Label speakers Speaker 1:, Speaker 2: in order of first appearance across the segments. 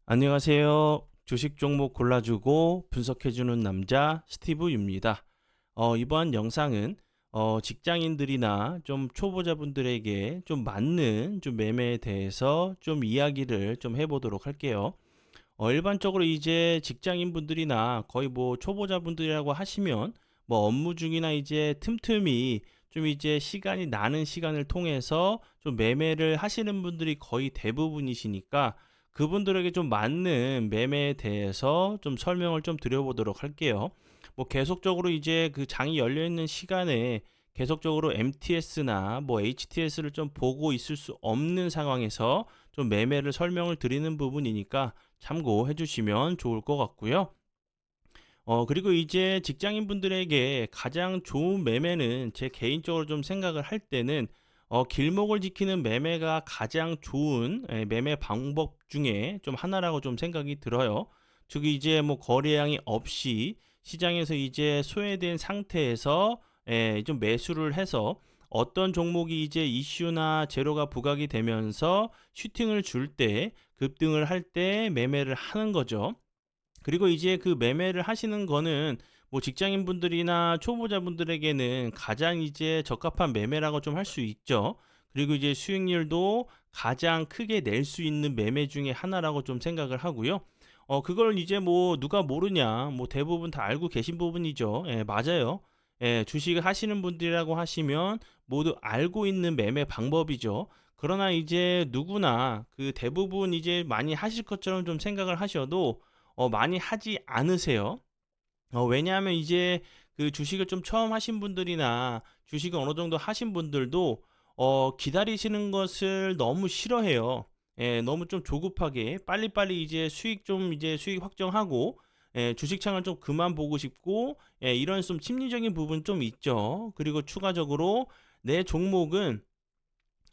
Speaker 1: 안녕하세요. 주식 종목 골라주고 분석해주는 남자 스티브 유입니다. 이번 영상은 직장인들이나 좀 초보자분들에게 좀 맞는 좀 매매에 대해서 좀 이야기를 좀 해보도록 할게요. 일반적으로 이제 직장인분들이나 거의 뭐 초보자분들이라고 하시면 뭐 업무 중이나 이제 틈틈이 좀 이제 시간이 나는 시간을 통해서 좀 매매를 하시는 분들이 거의 대부분이시니까 그분들에게 좀 맞는 매매에 대해서 좀 설명을 좀 드려보도록 할게요. 뭐 계속적으로 이제 그 장이 열려 있는 시간에 계속적으로 MTS나 뭐 HTS를 좀 보고 있을 수 없는 상황에서 좀 매매를 설명을 드리는 부분이니까 참고해 주시면 좋을 것 같고요. 그리고 이제 직장인 분들에게 가장 좋은 매매는 제 개인적으로 좀 생각을 할 때는 길목을 지키는 매매가 가장 좋은 매매 방법 중에 좀 하나라고 좀 생각이 들어요. 즉 이제 뭐 거래량이 없이 시장에서 이제 소외된 상태에서 좀 매수를 해서 어떤 종목이 이제 이슈나 재료가 부각이 되면서 슈팅을 줄 때 급등을 할 때 매매를 하는 거죠. 그리고 이제 그 매매를 하시는 거는 뭐 직장인분들이나 초보자분들에게는 가장 이제 적합한 매매라고 좀 할 수 있죠. 그리고 이제 수익률도 가장 크게 낼 수 있는 매매 중에 하나라고 좀 생각을 하고요. 그걸 이제 뭐 누가 모르냐, 뭐 대부분 다 알고 계신 부분이죠. 예, 맞아요. 예, 주식을 하시는 분들이라고 하시면 모두 알고 있는 매매 방법이죠. 그러나 이제 누구나 그 대부분 이제 많이 하실 것처럼 좀 생각을 하셔도 많이 하지 않으세요. 왜냐하면 이제 그 주식을 좀 처음 하신 분들이나 주식을 어느 정도 하신 분들도 기다리시는 것을 너무 싫어해요. 예, 너무 좀 조급하게 빨리빨리 이제 수익 좀 이제 수익 확정하고 주식창을 좀 그만 보고 싶고 이런 좀 심리적인 부분 좀 있죠. 그리고 추가적으로 내 종목은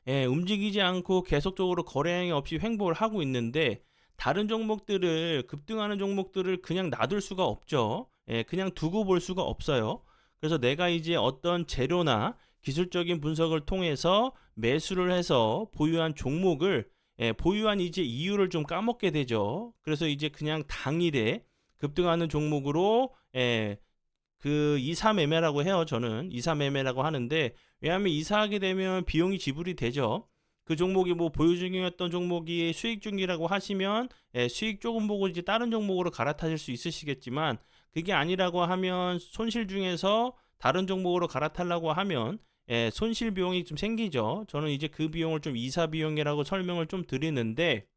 Speaker 1: 움직이지 않고 계속적으로 거래량이 없이 횡보를 하고 있는데 다른 종목들을 급등하는 종목들을 그냥 놔둘 수가 없죠. 그냥 두고 볼 수가 없어요. 그래서 내가 이제 어떤 재료나 기술적인 분석을 통해서 매수를 해서 보유한 종목을 보유한 이제 이유를 좀 까먹게 되죠. 그래서 이제 그냥 당일에 급등하는 종목으로 이사 매매라고 해요. 저는 이사 매매라고 하는데 왜냐하면 이사하게 되면 비용이 지불이 되죠. 그 종목이 뭐 보유 중이었던 종목이 수익 중이라고 하시면 수익 조금 보고 이제 다른 종목으로 갈아타실 수 있으시겠지만 그게 아니라고 하면 손실 중에서 다른 종목으로 갈아타려고 하면 손실 비용이 좀 생기죠. 저는 이제 그 비용을 좀 이사 비용이라고 설명을 좀 드리는데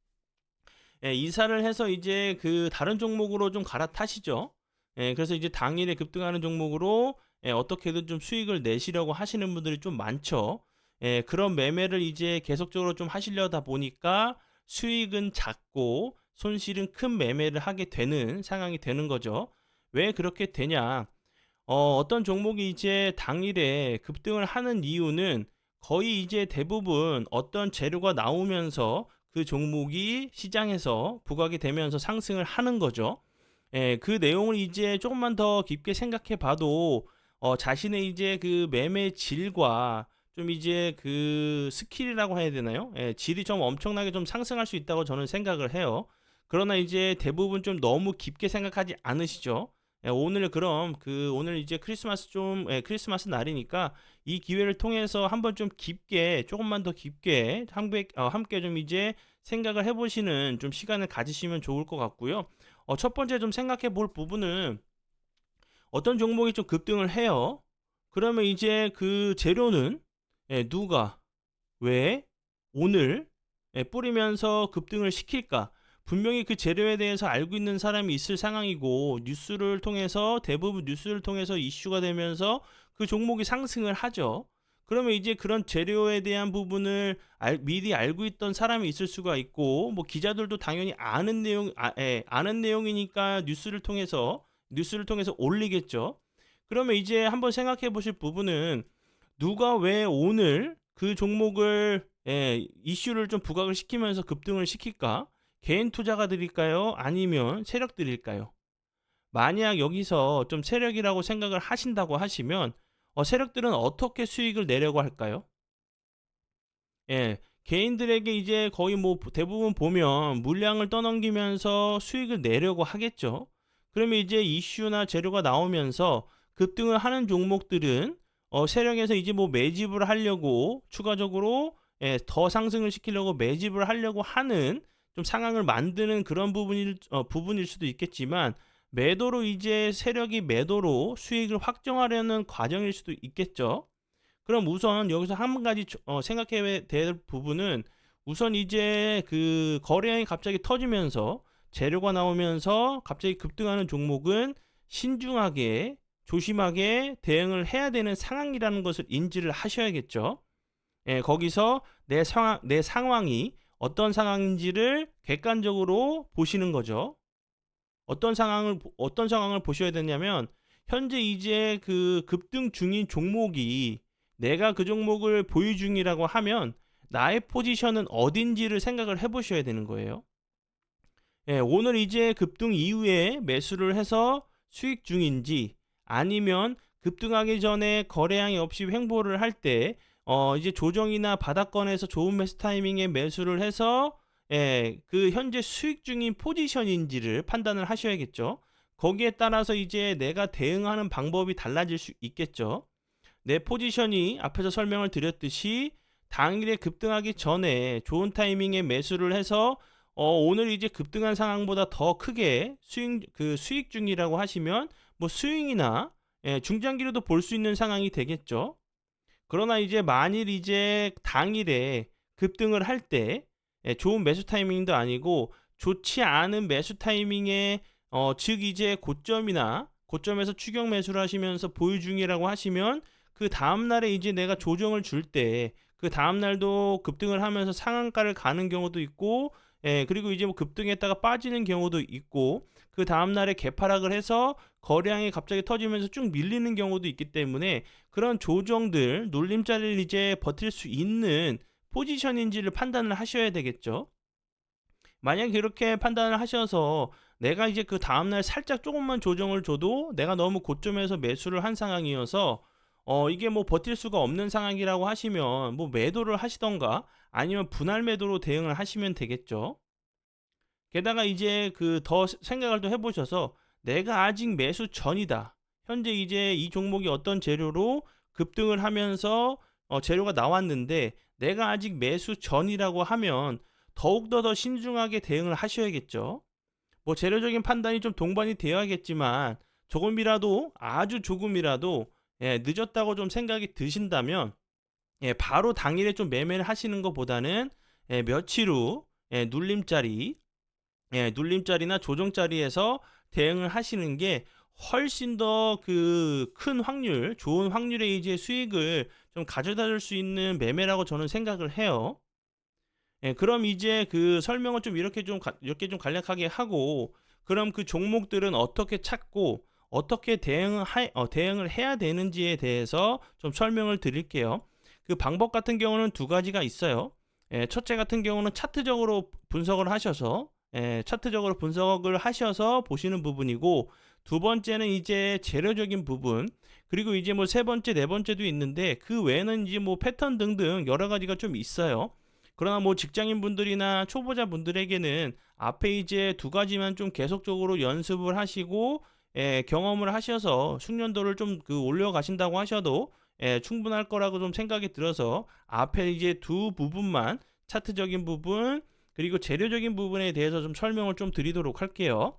Speaker 1: 이사를 해서 이제 그 다른 종목으로 좀 갈아타시죠. 그래서 이제 당일에 급등하는 종목으로 어떻게든 좀 수익을 내시려고 하시는 분들이 좀 많죠. 그런 매매를 이제 계속적으로 좀 하시려다 보니까 수익은 작고 손실은 큰 매매를 하게 되는 상황이 되는 거죠. 왜 그렇게 되냐? 어떤 종목이 이제 당일에 급등을 하는 이유는 거의 이제 대부분 어떤 재료가 나오면서 그 종목이 시장에서 부각이 되면서 상승을 하는 거죠. 그 내용을 이제 조금만 더 깊게 생각해 봐도 자신의 이제 그 매매 질과 좀 이제 그 스킬이라고 해야 되나요? 질이 좀 엄청나게 좀 상승할 수 있다고 저는 생각을 해요. 그러나 이제 대부분 좀 너무 깊게 생각하지 않으시죠? 오늘 그럼 오늘 이제 크리스마스 크리스마스 날이니까 이 기회를 통해서 한번 좀 깊게 조금만 더 깊게 함께 좀 이제 생각을 해보시는 좀 시간을 가지시면 좋을 것 같고요. 첫 번째 좀 생각해 볼 부분은 어떤 종목이 좀 급등을 해요. 그러면 이제 그 재료는 누가 왜 오늘 뿌리면서 급등을 시킬까? 분명히 그 재료에 대해서 알고 있는 사람이 있을 상황이고 뉴스를 통해서 대부분 뉴스를 통해서 이슈가 되면서 그 종목이 상승을 하죠. 그러면 이제 그런 재료에 대한 부분을 미리 알고 있던 사람이 있을 수가 있고 뭐 기자들도 당연히 아는 내용이니까 뉴스를 통해서 올리겠죠. 그러면 이제 한번 생각해 보실 부분은 누가 왜 오늘 그 종목을 이슈를 좀 부각을 시키면서 급등을 시킬까? 개인 투자가들일까요? 아니면 세력들일까요? 만약 여기서 좀 세력이라고 생각을 하신다고 하시면 세력들은 어떻게 수익을 내려고 할까요? 개인들에게 이제 거의 뭐 대부분 보면 물량을 떠넘기면서 수익을 내려고 하겠죠. 그러면 이제 이슈나 재료가 나오면서 급등을 하는 종목들은 세력에서 이제 뭐 매집을 하려고 추가적으로 더 상승을 시키려고 매집을 하려고 하는 좀 상황을 만드는 그런 부분일 수도 있겠지만, 매도로 이제 세력이 매도로 수익을 확정하려는 과정일 수도 있겠죠. 그럼 우선 여기서 한 가지 생각해야 될 부분은, 우선 이제 그 거래량이 갑자기 터지면서 재료가 나오면서 갑자기 급등하는 종목은 신중하게 조심하게 대응을 해야 되는 상황이라는 것을 인지를 하셔야겠죠. 거기서 내 상황이 어떤 상황인지를 객관적으로 보시는 거죠. 어떤 상황을 보셔야 되냐면, 현재 이제 그 급등 중인 종목이 내가 그 종목을 보유 중이라고 하면 나의 포지션은 어딘지를 생각을 해보셔야 되는 거예요. 오늘 이제 급등 이후에 매수를 해서 수익 중인지, 아니면 급등하기 전에 거래량이 없이 횡보를 할 때 이제 조정이나 바닥권에서 좋은 매수 타이밍에 매수를 해서 그 현재 수익 중인 포지션인지를 판단을 하셔야겠죠. 거기에 따라서 이제 내가 대응하는 방법이 달라질 수 있겠죠. 내 포지션이 앞에서 설명을 드렸듯이 당일에 급등하기 전에 좋은 타이밍에 매수를 해서 오늘 이제 급등한 상황보다 더 크게 수익 중이라고 하시면 뭐 스윙이나 중장기로도 볼 수 있는 상황이 되겠죠. 그러나 이제 만일 이제 당일에 급등을 할 때 좋은 매수 타이밍도 아니고 좋지 않은 매수 타이밍에 즉 이제 고점에서 추격 매수를 하시면서 보유 중이라고 하시면, 그 다음날에 이제 내가 조정을 줄 때 그 다음날도 급등을 하면서 상한가를 가는 경우도 있고, 그리고 이제 뭐 급등했다가 빠지는 경우도 있고, 그 다음날에 개파락을 해서 거래량이 갑자기 터지면서 쭉 밀리는 경우도 있기 때문에, 그런 조정들 눌림자리를 이제 버틸 수 있는 포지션인지를 판단을 하셔야 되겠죠. 만약에 그렇게 판단을 하셔서 내가 이제 그 다음날 살짝 조금만 조정을 줘도 내가 너무 고점에서 매수를 한 상황이어서 이게 뭐 버틸 수가 없는 상황이라고 하시면 뭐 매도를 하시던가 아니면 분할 매도로 대응을 하시면 되겠죠. 게다가 이제 그 더 생각을 또 해보셔서, 내가 아직 매수 전이다, 현재 이제 이 종목이 어떤 재료로 급등을 하면서 재료가 나왔는데 내가 아직 매수 전이라고 하면 더욱더 더 신중하게 대응을 하셔야겠죠. 뭐 재료적인 판단이 좀 동반이 되어야겠지만, 조금이라도 아주 조금이라도 늦었다고 좀 생각이 드신다면 바로 당일에 좀 매매를 하시는 것보다는 며칠 후 눌림자리나 조정자리에서 대응을 하시는 게 훨씬 더 그 큰 확률, 좋은 확률의 이제 수익을 좀 가져다 줄 수 있는 매매라고 저는 생각을 해요. 그럼 이제 그 설명을 좀 이렇게 좀 간략하게 하고, 그럼 그 종목들은 어떻게 찾고 어떻게 대응을 해야 되는지에 대해서 좀 설명을 드릴게요. 그 방법 같은 경우는 두 가지가 있어요. 첫째 같은 경우는 차트적으로 분석을 하셔서 보시는 부분이고, 두 번째는 이제 재료적인 부분, 그리고 이제 뭐 세 번째, 네 번째도 있는데 그 외에는 이제 뭐 패턴 등등 여러 가지가 좀 있어요. 그러나 뭐 직장인 분들이나 초보자 분들에게는 앞에 이제 두 가지만 좀 계속적으로 연습을 하시고 경험을 하셔서 숙련도를 좀 그 올려가신다고 하셔도 충분할 거라고 좀 생각이 들어서, 앞에 이제 두 부분만, 차트적인 부분 그리고 재료적인 부분에 대해서 좀 설명을 좀 드리도록 할게요.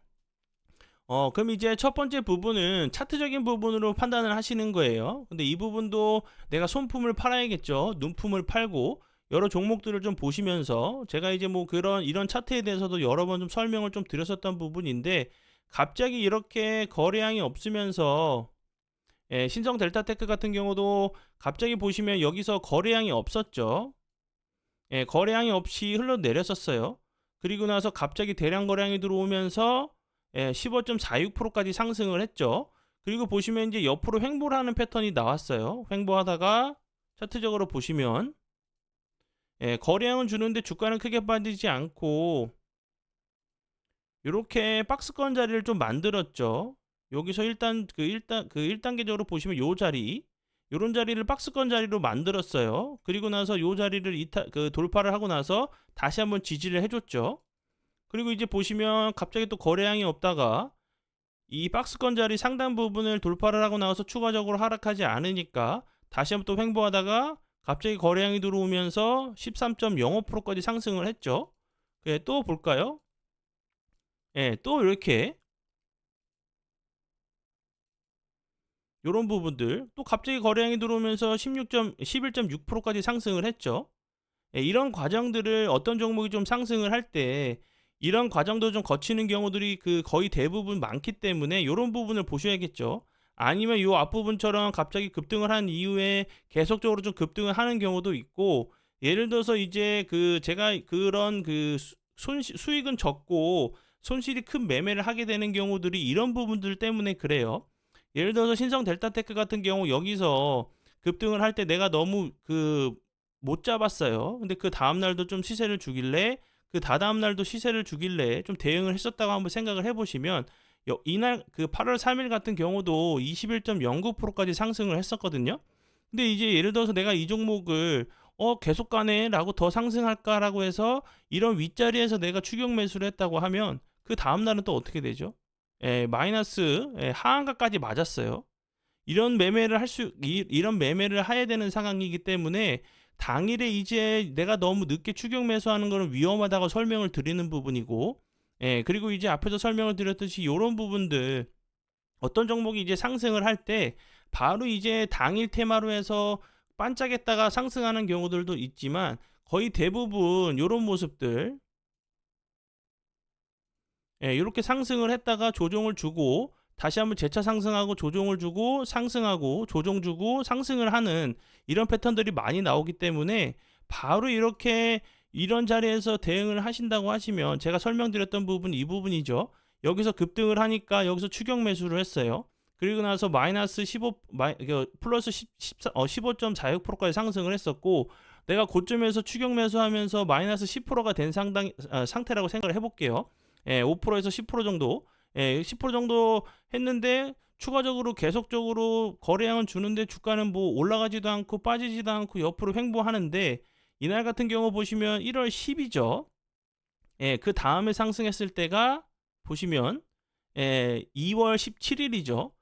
Speaker 1: 그럼 이제 첫 번째 부분은 차트적인 부분으로 판단을 하시는 거예요. 근데 이 부분도 내가 손품을 팔아야겠죠. 눈품을 팔고 여러 종목들을 좀 보시면서, 제가 이제 뭐 이런 차트에 대해서도 여러 번 좀 설명을 좀 드렸었던 부분인데, 갑자기 이렇게 거래량이 없으면서 신성 델타테크 같은 경우도 갑자기 보시면 여기서 거래량이 없었죠. 거래량이 없이 흘러내렸었어요. 그리고 나서 갑자기 대량 거래량이 들어오면서 15.46%까지 상승을 했죠. 그리고 보시면 이제 옆으로 횡보를 하는 패턴이 나왔어요. 횡보하다가 차트적으로 보시면 거래량은 주는데 주가는 크게 빠지지 않고 이렇게 박스권 자리를 좀 만들었죠. 여기서 일단 1단계적으로 보시면 요 요런 자리를 박스권 자리로 만들었어요. 그리고 나서 요 자리를 돌파를 하고 나서 다시 한번 지지를 해줬죠. 그리고 이제 보시면 갑자기 또 거래량이 없다가 이 박스권 자리 상단 부분을 돌파를 하고 나와서 추가적으로 하락하지 않으니까 다시 한번 또 횡보하다가 갑자기 거래량이 들어오면서 13.05%까지 상승을 했죠. 예, 또 볼까요? 예, 또 이렇게 요런 부분들 또 갑자기 거래량이 들어오면서 11.6%까지 상승을 했죠. 예, 이런 과정들을 어떤 종목이 좀 상승을 할 때 이런 과정도 좀 거치는 경우들이 거의 대부분 많기 때문에 이런 부분을 보셔야겠죠. 아니면 이 앞부분처럼 갑자기 급등을 한 이후에 계속적으로 좀 급등을 하는 경우도 있고, 예를 들어서 이제 제가 그런 수익은 적고 손실이 큰 매매를 하게 되는 경우들이 이런 부분들 때문에 그래요. 예를 들어서 신성 델타테크 같은 경우 여기서 급등을 할 때 내가 너무 못 잡았어요. 근데 그 다음 날도 좀 시세를 주길래 그 다다음 날도 시세를 주길래 좀 대응을 했었다고 한번 생각을 해보시면 이날 8월 3일 같은 경우도 21.09%까지 상승을 했었거든요. 근데 이제 예를 들어서 내가 이 종목을 계속 가네 라고 더 상승할까라고 해서 이런 윗자리에서 내가 추격 매수를 했다고 하면 그 다음날은 또 어떻게 되죠? 마이너스 하한가까지 맞았어요. 이런 매매를 이런 매매를 해야 되는 상황이기 때문에 당일에 이제 내가 너무 늦게 추격 매수하는 것은 위험하다고 설명을 드리는 부분이고, 그리고 이제 앞에서 설명을 드렸듯이 이런 부분들 어떤 종목이 이제 상승을 할 때 바로 이제 당일 테마로 해서 반짝했다가 상승하는 경우들도 있지만 거의 대부분 이런 모습들, 이렇게 상승을 했다가 조정을 주고 다시 한번 재차 상승하고 조정을 주고 상승하고 조정 주고 상승을 하는 이런 패턴들이 많이 나오기 때문에 바로 이렇게 이런 자리에서 대응을 하신다고 하시면 제가 설명드렸던 부분 이 부분이죠. 여기서 급등을 하니까 여기서 추격 매수를 했어요. 그리고 나서 마이너스 15 플러스 15.46%까지 상승을 했었고, 내가 고점에서 추격 매수하면서 마이너스 10%가 된 상태라고 생각을 해볼게요. 5%에서 10% 정도, 10% 정도 했는데 추가적으로 계속적으로 거래량은 주는데 주가는 뭐 올라가지도 않고 빠지지도 않고 옆으로 횡보하는데, 이날 같은 경우 보시면 1월 10이죠. 그 다음에 상승했을 때가 보시면 2월 17일이죠.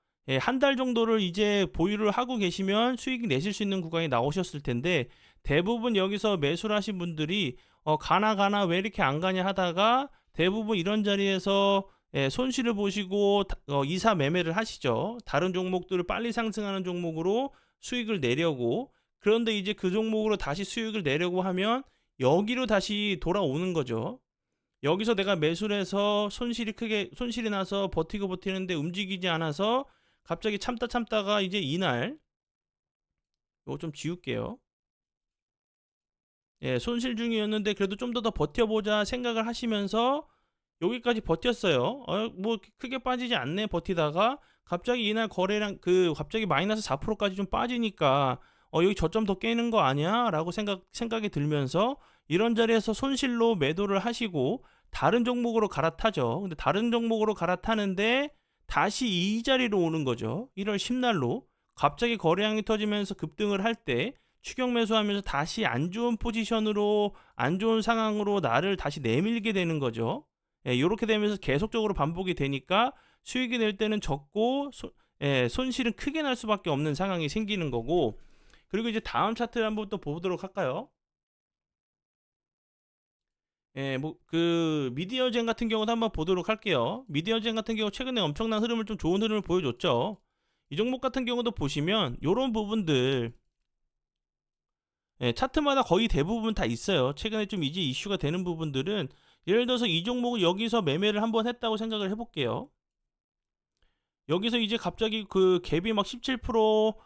Speaker 1: 한 달 정도를 이제 보유를 하고 계시면 수익이 내실 수 있는 구간이 나오셨을 텐데, 대부분 여기서 매수를 하신 분들이 가나 왜 이렇게 안 가냐 하다가 대부분 이런 자리에서 손실을 보시고 이사 매매를 하시죠. 다른 종목들을 빨리 상승하는 종목으로 수익을 내려고. 그런데 이제 그 종목으로 다시 수익을 내려고 하면 여기로 다시 돌아오는 거죠. 여기서 내가 매수를 해서 손실이 나서 버티는데 움직이지 않아서 갑자기 참다가 이제 이날 이거 좀 지울게요. 손실 중이었는데 그래도 좀 더 버텨보자 생각을 하시면서 여기까지 버텼어요. 뭐 크게 빠지지 않네 버티다가 갑자기 이날 거래량 갑자기 마이너스 4%까지 좀 빠지니까 여기 저점 더 깨는 거 아니야? 라고 생각이 들면서 이런 자리에서 손실로 매도를 하시고 다른 종목으로 갈아타죠. 근데 다른 종목으로 갈아타는데 다시 이 자리로 오는 거죠. 1월 10날로 갑자기 거래량이 터지면서 급등을 할 때 추격 매수하면서 다시 안 좋은 포지션으로 안 좋은 상황으로 나를 다시 내밀게 되는 거죠. 이렇게 되면서 계속적으로 반복이 되니까 수익이 낼 때는 적고 손실은 크게 날 수밖에 없는 상황이 생기는 거고. 그리고 이제 다음 차트를 한번 또 보도록 할까요? 미디어젠 같은 경우도 한번 보도록 할게요. 미디어젠 같은 경우 최근에 엄청난 흐름을 좀 좋은 흐름을 보여줬죠. 이 종목 같은 경우도 보시면 이런 부분들 차트마다 거의 대부분 다 있어요. 최근에 좀 이제 이슈가 되는 부분들은 예를 들어서 이 종목을 여기서 매매를 한번 했다고 생각을 해볼게요. 여기서 이제 갑자기 갭이 막 17%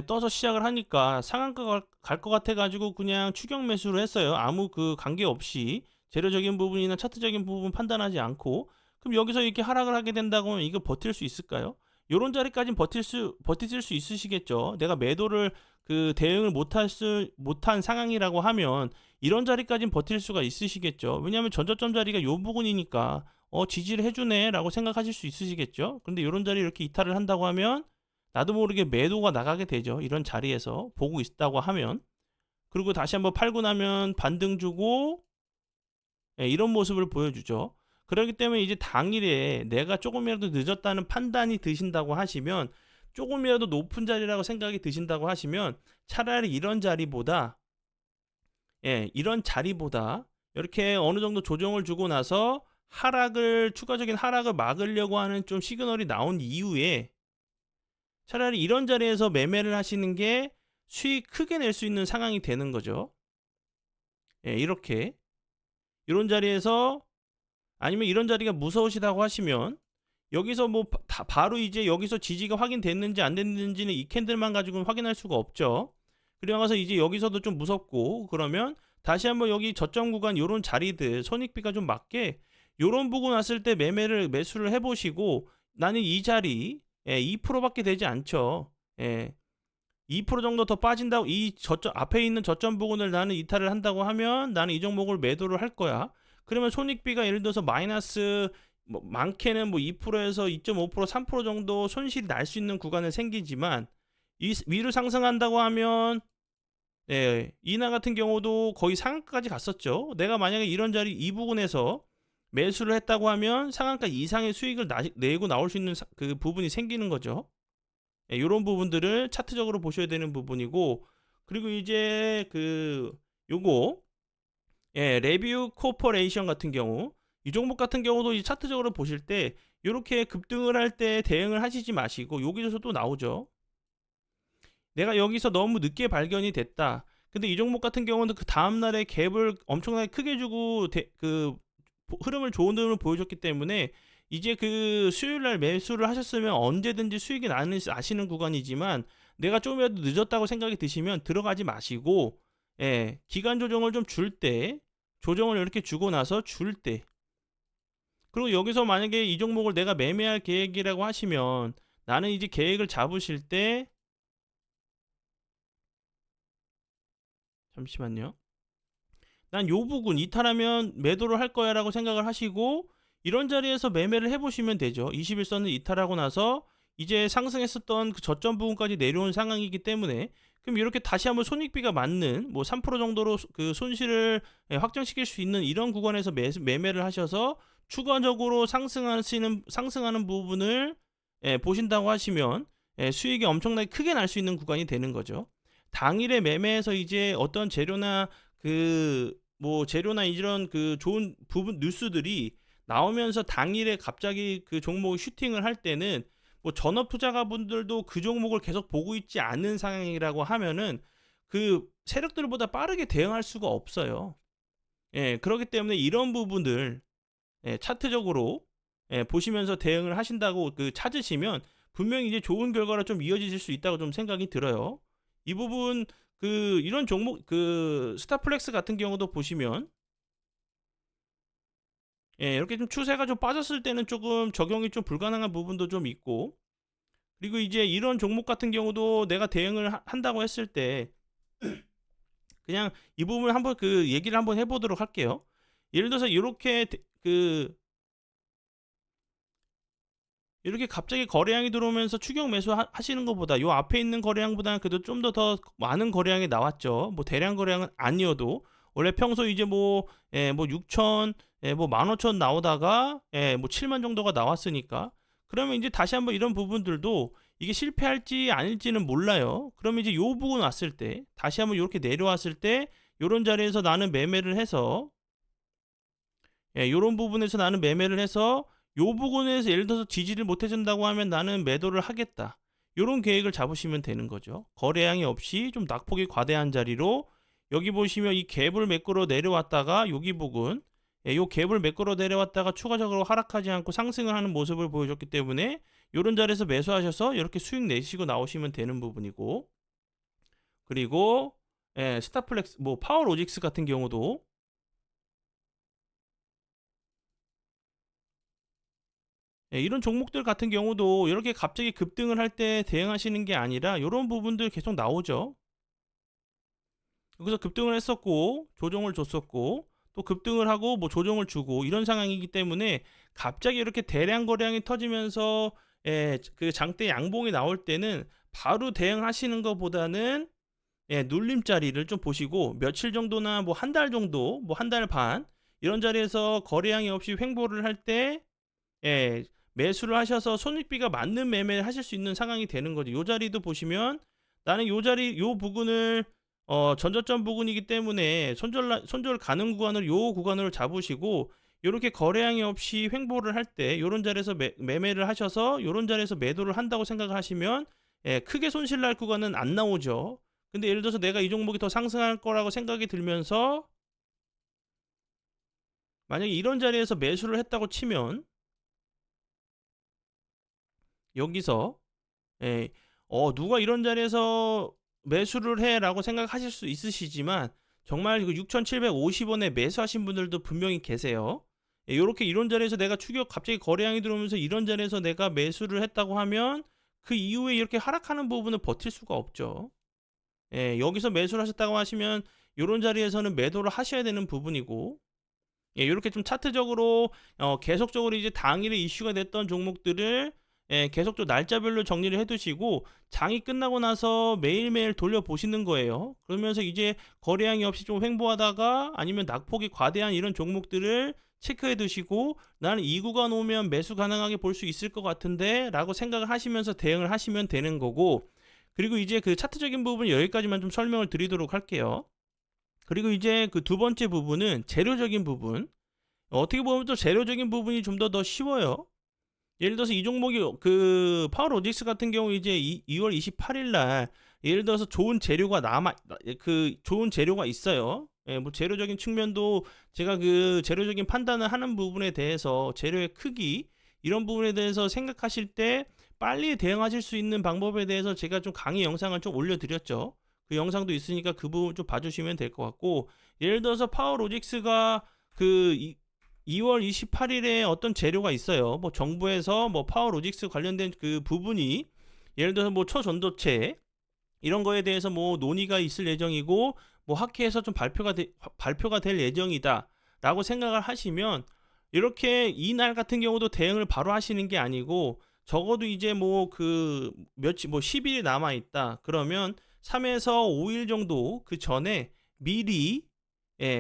Speaker 1: 떠서 시작을 하니까 상한가 갈 것 같아 가지고 그냥 추격 매수를 했어요. 아무 관계 없이 재료적인 부분이나 차트적인 부분 판단하지 않고. 그럼 여기서 이렇게 하락을 하게 된다고 하면 이거 버틸 수 있을까요? 요런 자리까지는 버티실 수 있으시겠죠. 내가 매도를 대응을 못한 상황이라고 하면 이런 자리까지는 버틸 수가 있으시겠죠. 왜냐하면 전저점 자리가 요 부분이니까 지지를 해주네 라고 생각하실 수 있으시겠죠. 근데 이런 자리 이렇게 이탈을 한다고 하면 나도 모르게 매도가 나가게 되죠. 이런 자리에서 보고 있다고 하면. 그리고 다시 한번 팔고 나면 반등 주고, 예, 이런 모습을 보여주죠. 그렇기 때문에 이제 당일에 내가 조금이라도 늦었다는 판단이 드신다고 하시면, 조금이라도 높은 자리라고 생각이 드신다고 하시면, 차라리 이런 자리보다, 예, 이런 자리보다 이렇게 어느 정도 조정을 주고 나서 추가적인 하락을 막으려고 하는 좀 시그널이 나온 이후에 차라리 이런 자리에서 매매를 하시는 게 수익 크게 낼 수 있는 상황이 되는 거죠. 예, 이렇게 이런 자리에서, 아니면 이런 자리가 무서우시다고 하시면 여기서 뭐 바로 이제 여기서 지지가 확인됐는지 안 됐는지는 이 캔들만 가지고는 확인할 수가 없죠. 그리고 나서 이제 여기서도 좀 무섭고, 그러면 다시 한번 여기 저점 구간 요런 자리들 손익비가 좀 맞게 요런 부분 왔을 때 매수를 해보시고, 나는 이 자리, 예, 2%밖에 되지 않죠. 예, 2% 정도 더 빠진다고, 이 저점 앞에 있는 저점 부분을 나는 이탈을 한다고 하면 나는 이 종목을 매도를 할 거야. 그러면 손익비가 예를 들어서 마이너스, 뭐 많게는 뭐 2%에서 2.5%, 3% 정도 손실이 날 수 있는 구간은 생기지만, 이 위로 상승한다고 하면, 예, 이나 같은 경우도 거의 상한가까지 갔었죠. 내가 만약에 이런 자리 이 부분에서 매수를 했다고 하면 상한가 이상의 수익을 내고 나올 수 있는 그 부분이 생기는 거죠. 예, 이런 부분들을 차트적으로 보셔야 되는 부분이고, 그리고 이제 요거, 예, 레뷰 코퍼레이션 같은 경우, 이 종목 같은 경우도 이 차트적으로 보실 때 이렇게 급등을 할 때 대응을 하시지 마시고, 여기서 또 나오죠. 내가 여기서 너무 늦게 발견이 됐다. 근데 이 종목 같은 경우는 그 다음날에 갭을 엄청나게 크게 주고 좋은 흐름을 보여줬기 때문에 이제 그 수요일날 매수를 하셨으면 언제든지 수익이 나는 아시는 구간이지만, 내가 조금이라도 늦었다고 생각이 드시면 들어가지 마시고, 예, 기간 조정을 좀 줄 때, 조정을 이렇게 주고 나서 줄 때, 그리고 여기서 만약에 이 종목을 내가 매매할 계획이라고 하시면, 나는 이제 계획을 잡으실 때, 잠시만요. 난 요 부분 이탈하면 매도를 할 거야 라고 생각을 하시고, 이런 자리에서 매매를 해보시면 되죠. 21선을 이탈하고 나서 이제 상승했었던 그 저점 부분까지 내려온 상황이기 때문에, 그럼 이렇게 다시 한번 손익비가 맞는 뭐 3% 정도로 그 손실을, 예, 확정시킬 수 있는 이런 구간에서 매매를 하셔서 추가적으로 상승하는 부분을, 예, 보신다고 하시면, 예, 수익이 엄청나게 크게 날 수 있는 구간이 되는 거죠. 당일에 매매해서 이제 어떤 재료나 이런 그 좋은 부분 뉴스들이 나오면서 당일에 갑자기 그 종목을 슈팅을 할 때는, 뭐 전업 투자가분들도 그 종목을 계속 보고 있지 않는 상황이라고 하면은 그 세력들보다 빠르게 대응할 수가 없어요. 예, 그렇기 때문에 이런 부분들, 예, 차트적으로, 예, 보시면서 대응을 하신다고 찾으시면 분명히 이제 좋은 결과로 좀 이어지실 수 있다고 좀 생각이 들어요. 이 부분, 이런 종목, 스타플렉스 같은 경우도 보시면, 예, 이렇게 좀 추세가 좀 빠졌을 때는 조금 적용이 좀 불가능한 부분도 좀 있고, 그리고 이제 이런 종목 같은 경우도 내가 대응을 한다고 했을 때, 그냥 이 부분을 한번 얘기를 한번 해보도록 할게요. 예를 들어서 이렇게 갑자기 거래량이 들어오면서 추격 매수 하시는 것보다 요 앞에 있는 거래량보다는 그래도 좀 더 많은 거래량이 나왔죠. 뭐 대량 거래량은 아니어도 원래 평소 이제 뭐, 예, 뭐 6천, 예, 뭐 15,000 나오다가, 예, 뭐 7만 정도가 나왔으니까, 그러면 이제 다시 한번 이런 부분들도 이게 실패할지 아닐지는 몰라요. 그러면 이제 요 부분 왔을 때 다시 한번 이렇게 내려왔을 때 요런 자리에서 나는 매매를 해서, 예, 요런 부분에서 나는 매매를 해서 요 부분에서 예를 들어서 지지를 못 해준다고 하면 나는 매도를 하겠다. 요런 계획을 잡으시면 되는 거죠. 거래량이 없이 좀 낙폭이 과대한 자리로, 여기 보시면 이 갭을 매끄러 내려왔다가 여기 부분, 예, 요 갭을 매끄러 내려왔다가 추가적으로 하락하지 않고 상승을 하는 모습을 보여줬기 때문에 요런 자리에서 매수하셔서 이렇게 수익 내시고 나오시면 되는 부분이고, 그리고, 예, 스타플렉스, 뭐 파워로직스 같은 경우도, 예, 이런 종목들 같은 경우도 이렇게 갑자기 급등을 할 때 대응하시는 게 아니라 이런 부분들 계속 나오죠. 여기서 급등을 했었고 조정을 줬었고 또 급등을 하고 뭐 조정을 주고 이런 상황이기 때문에 갑자기 이렇게 대량 거래량이 터지면서, 그 장대 양봉이 나올 때는 바로 대응하시는 것보다는 눌림 자리를 좀 보시고 며칠 정도나 뭐 한 달 정도, 뭐 한 달 반 이런 자리에서 거래량이 없이 횡보를 할 때 매수를 하셔서 손익비가 맞는 매매를 하실 수 있는 상황이 되는 거죠. 요 자리도 보시면 나는 요 자리 요 부근을 전저점 부근이기 때문에 손절 가능 구간을 요 구간으로 잡으시고 요렇게 거래량이 없이 횡보를 할 때 요런 자리에서 매매를 하셔서 요런 자리에서 매도를 한다고 생각을 하시면 크게 손실 날 구간은 안 나오죠. 근데 예를 들어서 내가 이 종목이 더 상승할 거라고 생각이 들면서 만약에 이런 자리에서 매수를 했다고 치면 여기서 예, 누가 이런 자리에서 매수를 해라고 생각하실 수 있으시지만 정말 그 6,750원에 매수하신 분들도 분명히 계세요. 이렇게 이런 자리에서 내가 갑자기 거래량이 들어오면서 이런 자리에서 내가 매수를 했다고 하면 그 이후에 이렇게 하락하는 부분을 버틸 수가 없죠. 여기서 매수를 하셨다고 하시면 이런 자리에서는 매도를 하셔야 되는 부분이고 이렇게 좀 차트적으로 계속적으로 이제 당일에 이슈가 됐던 종목들을 계속적으로 날짜별로 정리를 해두시고 장이 끝나고 나서 매일매일 돌려보시는 거예요. 그러면서 이제 거래량이 없이 좀 횡보하다가 아니면 낙폭이 과대한 이런 종목들을 체크해 두시고 나는 이 구간 오면 매수 가능하게 볼 수 있을 것 같은데 라고 생각을 하시면서 대응을 하시면 되는 거고, 그리고 이제 그 차트적인 부분 여기까지만 좀 설명을 드리도록 할게요. 그리고 이제 그 두 번째 부분은 재료적인 부분. 어떻게 보면 또 재료적인 부분이 좀 더 쉬워요. 예를 들어서 이 종목이 그 파워로직스 같은 경우 이제 2월 28일 날 예를 들어서 좋은 재료가 좋은 재료가 있어요. 뭐 재료적인 측면도 제가 그 재료적인 판단을 하는 부분에 대해서 재료의 크기 이런 부분에 대해서 생각하실 때 빨리 대응하실 수 있는 방법에 대해서 제가 좀 강의 영상을 좀 올려드렸죠. 그 영상도 있으니까 그 부분 좀 봐주시면 될 것 같고, 예를 들어서 파워로직스가 그 2월 28일에 어떤 재료가 있어요. 뭐 정부에서 뭐 파워로직스 관련된 그 부분이 예를 들어서 뭐 초전도체 이런 거에 대해서 뭐 논의가 있을 예정이고 뭐 학회에서 좀 발표가 될 예정이다라고 생각을 하시면 이렇게 이날 같은 경우도 대응을 바로 하시는 게 아니고 적어도 이제 뭐 그 며칠 뭐 10일이 남아 있다. 그러면 3에서 5일 정도 그 전에 미리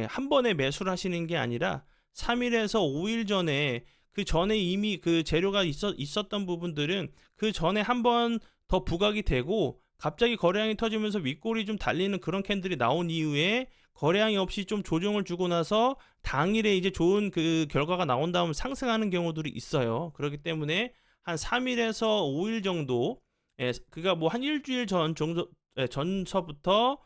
Speaker 1: 한 번에 매수를 하시는 게 아니라 3일에서 5일 전에 그 전에 이미 그 재료가 있었던 부분들은 그 전에 한 번 더 부각이 되고 갑자기 거래량이 터지면서 윗골이 좀 달리는 그런 캔들이 나온 이후에 거래량이 없이 좀 조정을 주고 나서 당일에 이제 좋은 그 결과가 나온 다음 상승하는 경우들이 있어요. 그렇기 때문에 한 3일에서 5일 정도 그가 뭐 한 일주일 전 정도 전서부터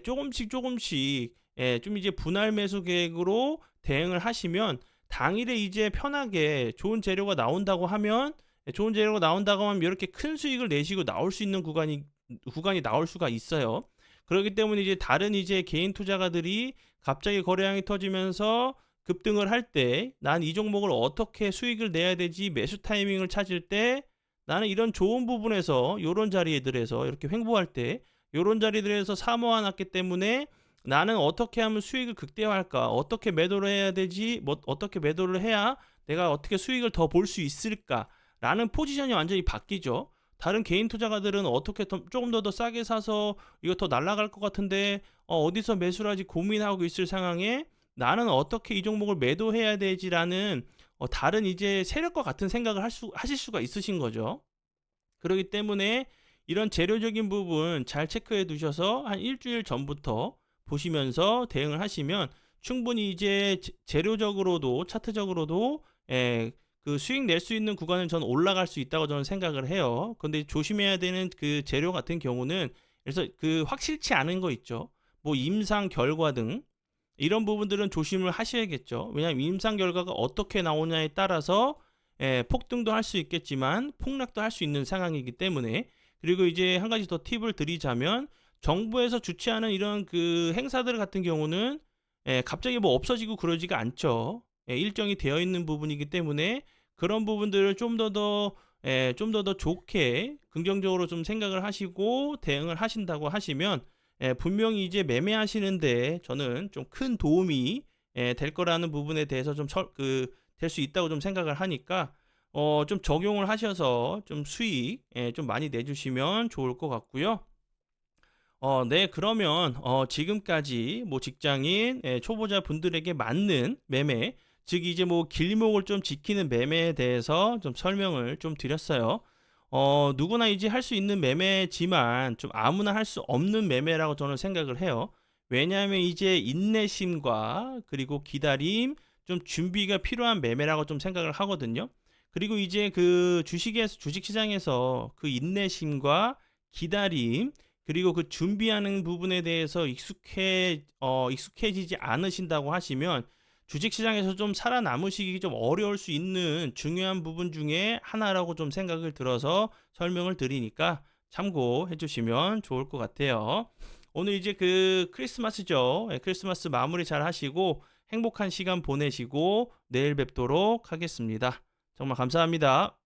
Speaker 1: 조금씩 좀 이제 분할 매수 계획으로 대응을 하시면 당일에 이제 편하게 좋은 재료가 나온다고 하면 이렇게 큰 수익을 내시고 나올 수 있는 구간이 나올 수가 있어요. 그렇기 때문에 이제 다른 이제 개인 투자가들이 갑자기 거래량이 터지면서 급등을 할 때 난 이 종목을 어떻게 수익을 내야 되지 매수 타이밍을 찾을 때 나는 이런 좋은 부분에서 요런 자리들에서 이렇게 횡보할 때 요런 자리들에서 사모아 놨기 때문에 나는 어떻게 하면 수익을 극대화할까? 어떻게 매도를 해야 되지? 뭐 어떻게 매도를 해야 내가 어떻게 수익을 더 볼 수 있을까? 라는 포지션이 완전히 바뀌죠. 다른 개인 투자가들은 어떻게 조금 더 싸게 사서 이거 더 날아갈 것 같은데 어디서 매수를 하지 고민하고 있을 상황에 나는 어떻게 이 종목을 매도해야 되지라는 다른 이제 세력과 같은 생각을 하실 수가 있으신 거죠. 그렇기 때문에 이런 재료적인 부분 잘 체크해 두셔서 한 일주일 전부터 보시면서 대응을 하시면 충분히 이제 재료적으로도 차트적으로도 그 수익 낼 수 있는 구간은 저는 올라갈 수 있다고 저는 생각을 해요. 근데 조심해야 되는 그 재료 같은 경우는 그래서 그 확실치 않은 거 있죠. 뭐 임상 결과 등 이런 부분들은 조심을 하셔야겠죠. 왜냐하면 임상 결과가 어떻게 나오냐에 따라서 폭등도 할 수 있겠지만 폭락도 할 수 있는 상황이기 때문에, 그리고 이제 한 가지 더 팁을 드리자면 정부에서 주최하는 이런 그 행사들 같은 경우는 갑자기 뭐 없어지고 그러지가 않죠. 일정이 되어 있는 부분이기 때문에 그런 부분들을 좀 더 좋게 긍정적으로 좀 생각을 하시고 대응을 하신다고 하시면 분명히 이제 매매하시는데 저는 좀 큰 도움이 될 거라는 부분에 대해서 좀 될 수 있다고 좀 생각을 하니까 좀 적용을 하셔서 좀 수익 좀 많이 내주시면 좋을 것 같고요. 네, 그러면 지금까지 뭐 직장인 초보자 분들에게 맞는 매매, 즉 이제 뭐 길목을 좀 지키는 매매에 대해서 좀 설명을 좀 드렸어요. 누구나 이제 할 수 있는 매매지만 좀 아무나 할 수 없는 매매라고 저는 생각을 해요. 왜냐하면 이제 인내심과 그리고 기다림, 좀 준비가 필요한 매매라고 좀 생각을 하거든요. 그리고 이제 그 주식 시장에서 그 인내심과 기다림, 그리고 그 준비하는 부분에 대해서 익숙해지지 않으신다고 하시면 주식시장에서 좀 살아남으시기 좀 어려울 수 있는 중요한 부분 중에 하나라고 좀 생각을 들어서 설명을 드리니까 참고해 주시면 좋을 것 같아요. 오늘 이제 그 크리스마스죠. 크리스마스 마무리 잘 하시고 행복한 시간 보내시고 내일 뵙도록 하겠습니다. 정말 감사합니다.